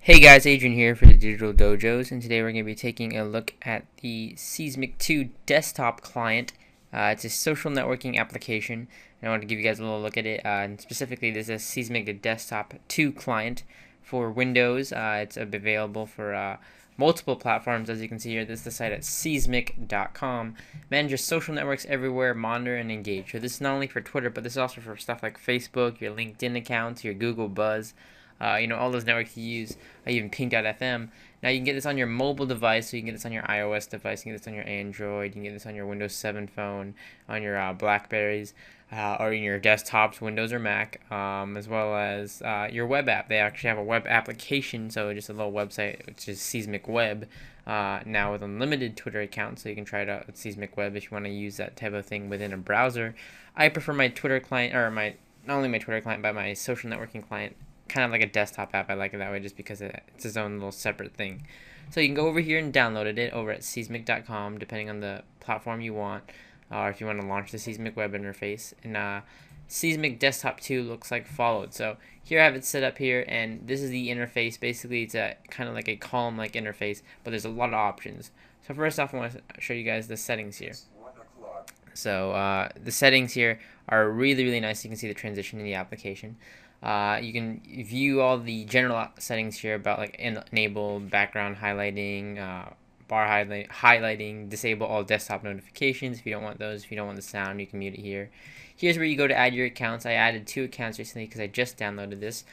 Hey guys, Adrian here for the Digital Dojos, and today we're going to be taking a look at the Seesmic 2 desktop client. It's a social networking application, and I want to give you guys a little look at it. And specifically, this is Seesmic the Desktop 2 client for Windows. It's available for multiple platforms, as you can see here. This is the site at seesmic.com. Manages social networks everywhere, monitor and engage. So this is not only for Twitter, but this is also for stuff like Facebook, your LinkedIn accounts, your Google Buzz. All those networks you use, even ping.fm. Now you can get this on your mobile device, so you can get this on your iOS device, you can get this on your Android, you can get this on your Windows 7 phone, on your Blackberries, or in your desktops, Windows or Mac, as well as your web app. They actually have a web application, so just a little website, which is Seesmic Web, now with unlimited Twitter accounts, so you can try it out with Seesmic Web if you want to use that type of thing within a browser. I prefer my Twitter client, or not only my Twitter client, but my social networking client, kind of like a desktop app. I like it that way just because it's its own little separate thing. So you can go over here and download it over at seesmic.com, depending on the platform you want, or if you want to launch the Seesmic web interface. And Seesmic Desktop 2 looks like followed. So here I have it set up here, and this is the interface. Basically, it's a kind of like a column-like interface, but there's a lot of options. So first off, I want to show you guys the settings here. So the settings here are really, really nice. You can see the transition in the application. You can view all the general settings here about like enable background highlighting, bar highlighting, disable all desktop notifications if you don't want those. If you don't want the sound, you can mute it here. Here's where you go to add your accounts. I added 2 accounts recently because I just downloaded this.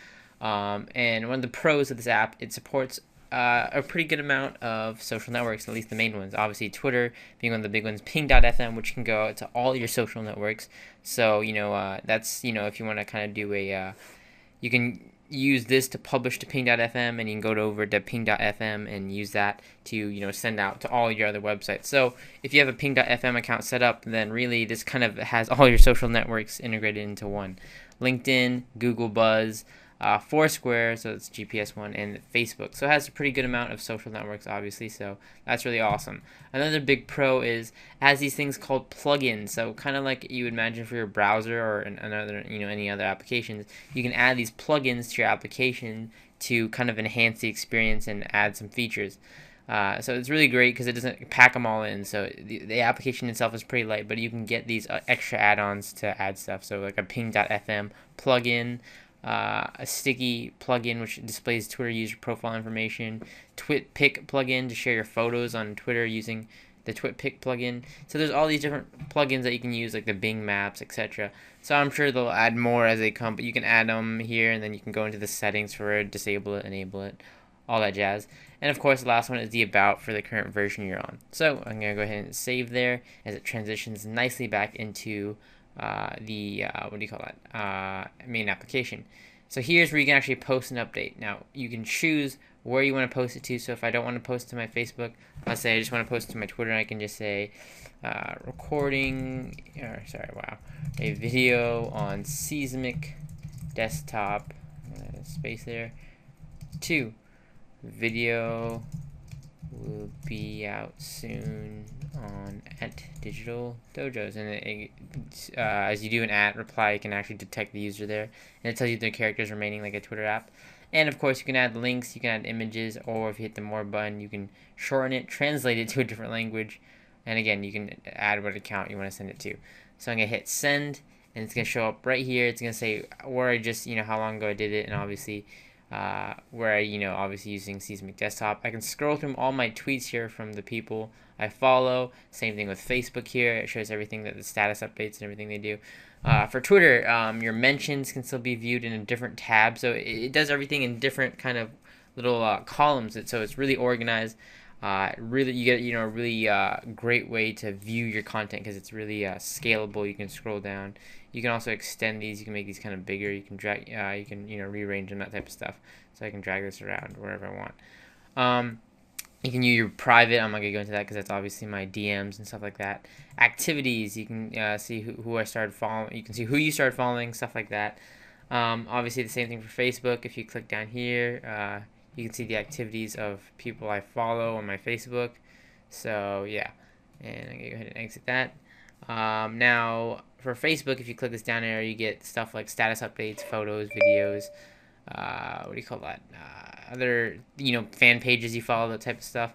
And one of the pros of this app, it supports a pretty good amount of social networks, at least the main ones. Obviously, Twitter being one of the big ones, ping.fm, which can go out to all your social networks. So, that's, if you want to kind of do you can use this to publish to ping.fm, and you can go over to ping.fm and use that to, send out to all your other websites. So if you have a ping.fm account set up, then really this kind of has all your social networks integrated into one. LinkedIn, Google Buzz, Foursquare, so it's GPS one, and Facebook. So it has a pretty good amount of social networks, obviously, so that's really awesome. Another big pro is it has these things called plugins. So kind of like you would imagine for your browser or any other applications, you can add these plugins to your application to kind of enhance the experience and add some features. So it's really great because it doesn't pack them all in. So the application itself is pretty light, but you can get these extra add-ons to add stuff. So like a ping.fm plugin, a sticky plugin which displays Twitter user profile information, TwitPic plugin to share your photos on Twitter using the TwitPic plugin. So there's all these different plugins that you can use, like the Bing Maps, etc. So I'm sure they'll add more as they come, but you can add them here, and then you can go into the settings for it, disable it, enable it, all that jazz. And of course, the last one is the about for the current version you're on. So I'm gonna go ahead and save there as it transitions nicely back into the main application. So here's where you can actually post an update. Now you can choose where you want to post it to. So if I don't want to post to my Facebook, let's say I just want to post it to my Twitter, I can just say a video on Seesmic desktop, space there, 2 video will be out soon on at Digital Dojos, and as you do an reply, you can actually detect the user there, and it tells you the characters remaining like a Twitter app. And of course, you can add links, you can add images, or if you hit the more button, you can shorten it, translate it to a different language, and again, you can add what account you want to send it to. So I'm gonna hit send, and it's gonna show up right here. It's gonna say where I just how long ago I did it, and obviously where I, obviously using Seesmic Desktop. I can scroll through all my tweets here from the people I follow. Same thing with Facebook here. It shows everything, that the status updates and everything they do. For Twitter, your mentions can still be viewed in a different tab. So it does everything in different kind of little columns. So it's really organized. Really, you get a really great way to view your content because it's really scalable. You can scroll down. You can also extend these. You can make these kind of bigger. You can drag. You can rearrange them, that type of stuff. So I can drag this around wherever I want. You can use your private. I'm not gonna go into that because that's obviously my DMs and stuff like that. Activities. You can see who I started following. You can see who you started following, stuff like that. Obviously the same thing for Facebook. If you click down here, you can see the activities of people I follow on my Facebook. So yeah, and I'm gonna go ahead and exit that. Now for Facebook, if you click this down arrow, you get stuff like status updates, photos, videos, other fan pages you follow, that type of stuff.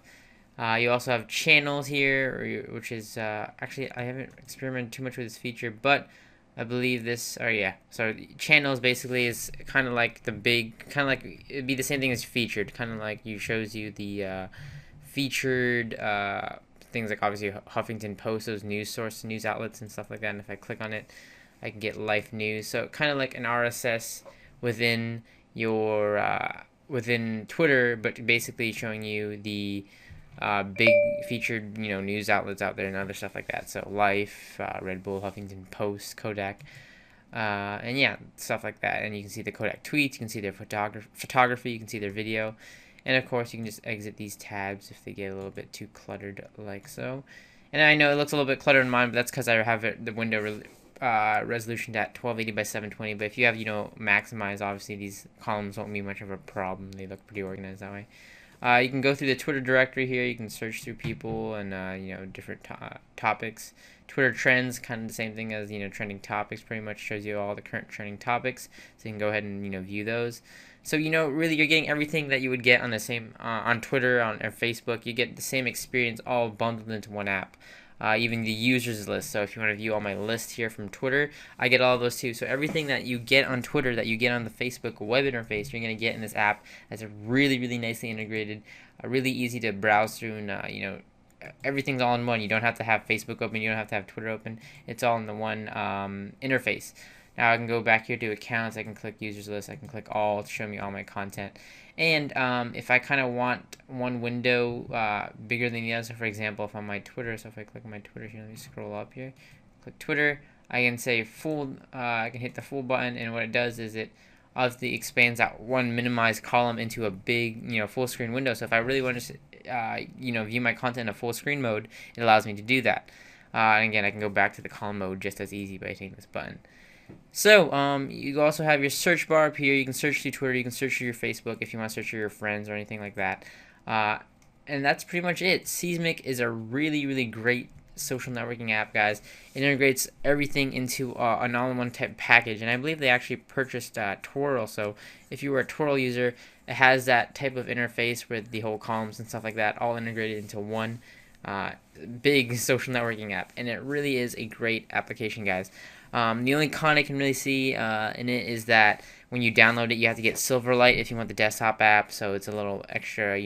You also have channels here, which is actually, I haven't experimented too much with this feature, but I believe this, or yeah, so channels basically is kind of like the big, kind of like, it'd be the same thing as featured, kind of like shows you the featured things like obviously Huffington Post, those news outlets and stuff like that. And if I click on it, I can get life news. So kind of like an RSS within your within Twitter, but basically showing you the big featured news outlets out there and other stuff like that. So Life, Red Bull, Huffington Post, Kodak, and yeah, stuff like that. And you can see the Kodak tweets, you can see their photography, you can see their video, and of course you can just exit these tabs if they get a little bit too cluttered, like so. And I know it looks a little bit cluttered in mine, but that's because I have the window resolution at 1280 by 720. But if you have maximize, obviously these columns won't be much of a problem. They look pretty organized that way. You can go through the Twitter directory here. You can search through people and different topics. Twitter trends, kind of the same thing as trending topics. Pretty much shows you all the current trending topics, so you can go ahead and view those. So really you're getting everything that you would get on the same on Twitter, or Facebook. You get the same experience all bundled into one app. Even the users list. So if you want to view all my lists here from Twitter, I get all those too. So everything that you get on Twitter, that you get on the Facebook web interface, you're going to get in this app. That's really, really nicely integrated, really easy to browse through, and everything's all in one. You don't have to have Facebook open, you don't have to have Twitter open. It's all in the one interface. Now I can go back here to accounts, I can click users list, I can click all to show me all my content. And if I kind of want one window bigger than the other, so for example, if on my Twitter, so if I click on my Twitter here, let me scroll up here, click Twitter, I can say full, I can hit the full button, and what it does is it obviously expands that one minimized column into a big, full screen window. So if I really want to, view my content in a full screen mode, it allows me to do that. And again, I can go back to the column mode just as easy by hitting this button. So, you also have your search bar up here. You can search through Twitter, you can search through your Facebook if you want to search through your friends or anything like that. And that's pretty much it. Seesmic is a really, really great social networking app, guys. It integrates everything into an all-in-one type package, and I believe they actually purchased Twirl. So if you were a Twirl user, it has that type of interface with the whole columns and stuff like that, all integrated into one big social networking app, and it really is a great application, guys. The only con I can really see in it is that when you download it, you have to get Silverlight if you want the desktop app, so it's a little extra,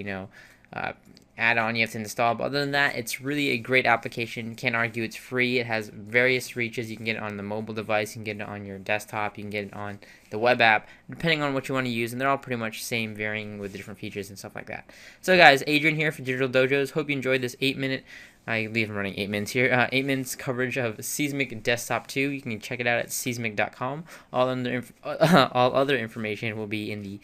add-on you have to install. But other than that, it's really a great application. Can't argue it's free. It has various reaches. You can get it on the mobile device, you can get it on your desktop, you can get it on the web app, depending on what you want to use, and they're all pretty much same, varying with different features and stuff like that. So guys, Adrian here for Digital Dojos. Hope you enjoyed this 8-minute, I believe I'm running 8 minutes here, 8 minutes coverage of Seesmic Desktop 2. You can check it out at seesmic.com. All other information will be in the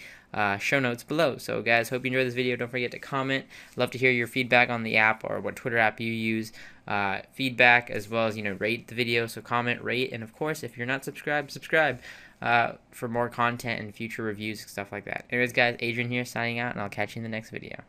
show notes below. So guys, hope you enjoyed this video. Don't forget to comment. Love to hear your feedback on the app or what Twitter app you use. Feedback, as well as rate the video. So comment, rate, and of course, if you're not subscribed, subscribe for more content and future reviews and stuff like that. Anyways guys, Adrian here signing out, and I'll catch you in the next video.